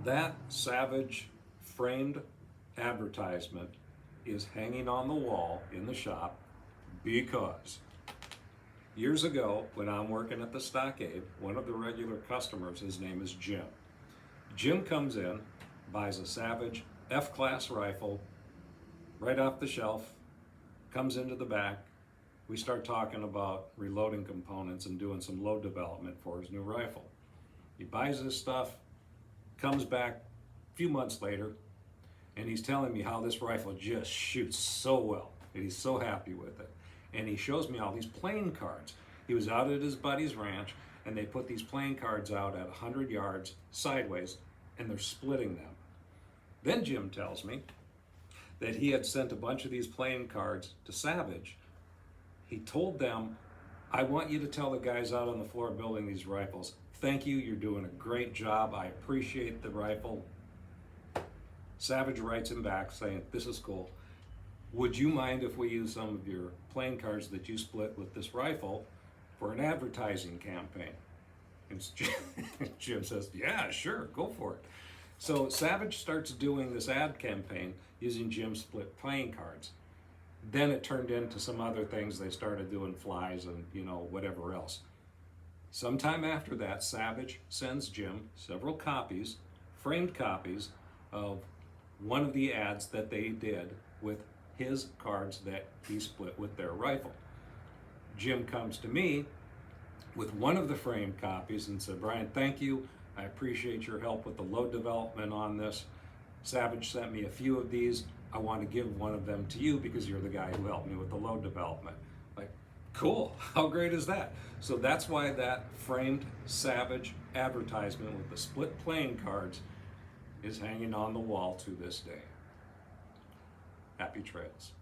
That Savage framed advertisement is hanging on the wall in the shop because years ago, when I'm working at the Stockade, one of the regular customers, his name is Jim. Jim comes in, buys a Savage F-class rifle right off the shelf, comes into the back. We start talking about reloading components and doing some load development for his new rifle. He buys this stuff, comes back a few months later, and he's telling me how this rifle just shoots so well, and he's so happy with it. And he shows me all these playing cards. He was out at his buddy's ranch, and they put these playing cards out at 100 yards sideways, and they're splitting them. Then Jim tells me that he had sent a bunch of these playing cards to Savage. He told them, I want you to tell the guys out on the floor building these rifles, thank you, you're doing a great job, I appreciate the rifle. Savage writes him back saying, this is cool. Would you mind if we use some of your playing cards that you split with this rifle for an advertising campaign? And Jim says, yeah, sure, go for it. So Savage starts doing this ad campaign using Jim's split playing cards. Then it turned into some other things. They started doing flies and, whatever else. Sometime after that, Savage sends Jim several copies, framed copies, of one of the ads that they did with his cards that he split with their rifle. Jim comes to me with one of the framed copies and said, Brian, thank you. I appreciate your help with the load development on this. Savage sent me a few of these. I want to give one of them to you because you're the guy who helped me with the load development. Like, cool, how great is that? So that's why that framed Savage advertisement with the split playing cards is hanging on the wall to this day. Happy trails.